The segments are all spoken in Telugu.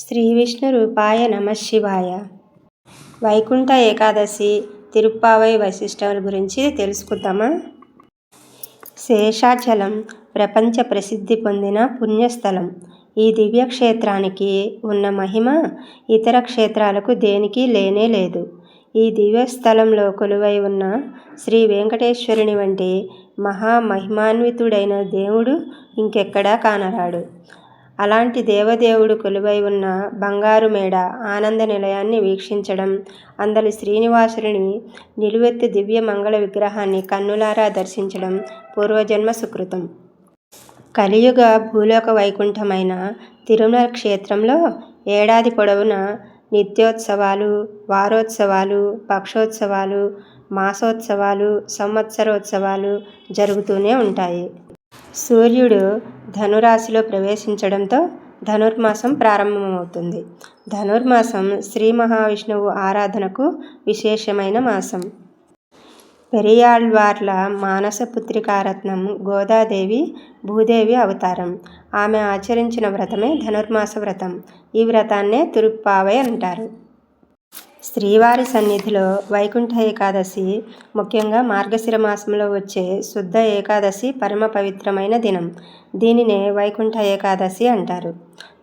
శ్రీ విష్ణు రూపాయ నమ శివాయ. వైకుంఠ ఏకాదశి తిరుప్పావై వైశిష్టాల గురించి తెలుసుకుందామా? శేషాచలం ప్రపంచ ప్రసిద్ధి పొందిన పుణ్యస్థలం. ఈ దివ్యక్షేత్రానికి ఉన్న మహిమ ఇతర క్షేత్రాలకు దేనికి లేనే లేదు. ఈ దివ్యస్థలంలో కొలువై ఉన్న శ్రీ వెంకటేశ్వరుని వంటి మహామహిమాన్వితుడైన దేవుడు ఇంకెక్కడా కానరాడు. అలాంటి దేవదేవుడు కొలువై ఉన్న బంగారు మేడ ఆనంద నిలయాన్ని వీక్షించడం, అందలి శ్రీనివాసుని నిలువెత్తు దివ్య మంగళ విగ్రహాన్ని కన్నులారా దర్శించడం పూర్వజన్మ సుకృతం. కలియుగ భూలోక వైకుంఠమైన తిరుమల క్షేత్రంలో ఏడాది పొడవునా నిత్యోత్సవాలు, వారోత్సవాలు, పక్షోత్సవాలు, మాసోత్సవాలు, సంవత్సరోత్సవాలు జరుగుతూనే ఉంటాయి. సూర్యుడు ధనురాశిలో ప్రవేశించడంతో ధనుర్మాసం ప్రారంభమవుతుంది. ధనుర్మాసం శ్రీ మహావిష్ణువు ఆరాధనకు విశేషమైన మాసం. పెరియాళ్వార్ల మానస పుత్రికారత్నం గోదాదేవి భూదేవి అవతారం. ఆమె ఆచరించిన వ్రతమే ధనుర్మాస వ్రతం. ఈ వ్రతాన్నే తిరుప్పావై అంటారు. శ్రీవారి సన్నిధిలో వైకుంఠ ఏకాదశి, ముఖ్యంగా మార్గశిర మాసంలో వచ్చే శుద్ధ ఏకాదశి పరమ పవిత్రమైన దినం. దీనినే వైకుంఠ ఏకాదశి అంటారు.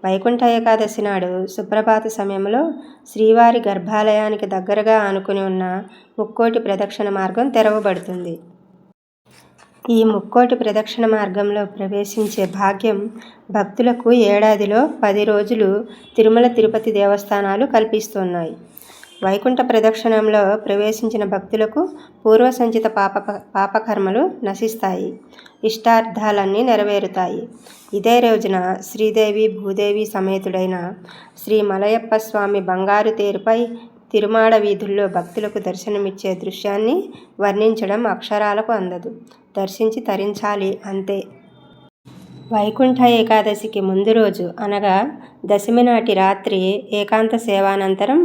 వైకుంఠ ఏకాదశి నాడు సుప్రభాత సమయంలో శ్రీవారి గర్భాలయానికి దగ్గరగా ఆనుకుని ఉన్న ముక్కోటి ప్రదక్షిణ మార్గం తెరవబడుతుంది. ఈ ముక్కోటి ప్రదక్షిణ మార్గంలో ప్రవేశించే భాగ్యం భక్తులకు ఏడాదిలో 10 రోజులు తిరుమల తిరుపతి దేవస్థానాలు కల్పిస్తున్నాయి. వైకుంఠ ప్రదక్షిణంలో ప్రవేశించిన భక్తులకు పూర్వ సంచిత పాపకర్మలు నశిస్తాయి, ఇష్టార్థాలన్నీ నెరవేరుతాయి. ఇదే రోజున శ్రీదేవి భూదేవి సమేతుడైన శ్రీ మలయప్ప స్వామి బంగారు తేరుపై తిరుమాడ వీధుల్లో భక్తులకు దర్శనమిచ్చే దృశ్యాన్ని వర్ణించడం అక్షరాలకు అందదు. దర్శించి తరించాలి అంతే. వైకుంఠ ఏకాదశికి ముందు రోజు అనగా దశమి నాటి రాత్రి ఏకాంత సేవానంతరం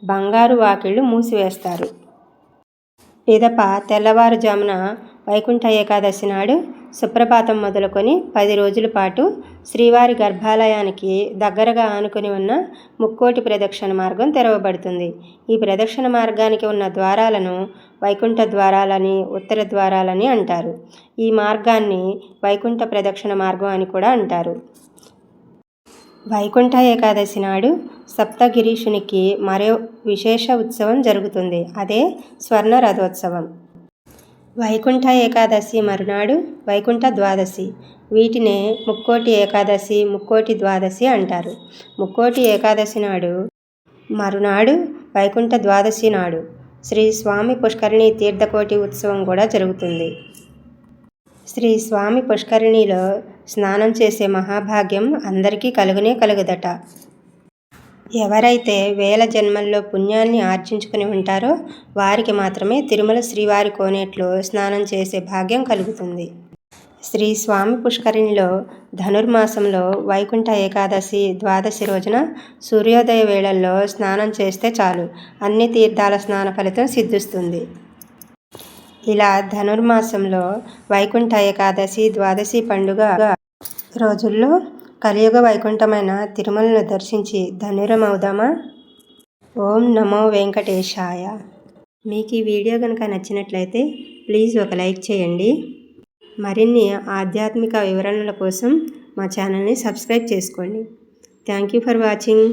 బంగారు వాకిళ్లు మూసివేస్తారు. పిదప తెల్లవారుజామున వైకుంఠ ఏకాదశి నాడు సుప్రభాతం మొదలుకొని 10 రోజుల పాటు శ్రీవారి గర్భాలయానికి దగ్గరగా ఆనుకుని ఉన్న ముక్కోటి ప్రదక్షిణ మార్గం తెరవబడుతుంది. ఈ ప్రదక్షిణ మార్గానికి ఉన్న ద్వారాలను వైకుంఠ ద్వారాలని, ఉత్తర ద్వారాలని అంటారు. ఈ మార్గాన్ని వైకుంఠ ప్రదక్షిణ మార్గం అని కూడా అంటారు. వైకుంఠ ఏకాదశి నాడు సప్తగిరీషునికి మరో విశేష ఉత్సవం జరుగుతుంది. అదే స్వర్ణ రథోత్సవం. వైకుంఠ ఏకాదశి మరునాడు వైకుంఠ ద్వాదశి. వీటినే ముక్కోటి ఏకాదశి, ముక్కోటి ద్వాదశి అంటారు. ముక్కోటి ఏకాదశి నాడు మరునాడు వైకుంఠ ద్వాదశి నాడు శ్రీ స్వామి పుష్కరిణి తీర్థకోటి ఉత్సవం కూడా జరుగుతుంది. శ్రీ స్వామి పుష్కరిణిలో స్నానం చేసే మహాభాగ్యం అందరికీ కలుగుదట. ఎవరైతే వేల జన్మల్లో పుణ్యాన్ని ఆర్జించుకుని ఉంటారో వారికి మాత్రమే తిరుమల శ్రీవారి కోనేట్లో స్నానం చేసే భాగ్యం కలుగుతుంది. శ్రీ స్వామి పుష్కరిణిలో ధనుర్మాసంలో వైకుంఠ ఏకాదశి ద్వాదశి రోజున సూర్యోదయ వేళల్లో స్నానం చేస్తే చాలు, అన్ని తీర్థాల స్నాన ఫలితం సిద్ధిస్తుంది. ఇలా ధనుర్మాసంలో వైకుంఠ ఏకాదశి ద్వాదశి పండుగ రోజుల్లో కలియుగ వైకుంఠమైన తిరుమలను దర్శించి ధన్యురమవుదామా? ఓం నమో వెంకటేశాయ. మీకు ఈ వీడియో కనుక నచ్చినట్లయితే ప్లీజ్ ఒక లైక్ చేయండి. మరిన్ని ఆధ్యాత్మిక వివరణల కోసం మా ఛానల్ని సబ్స్క్రైబ్ చేసుకోండి. Thank you for watching.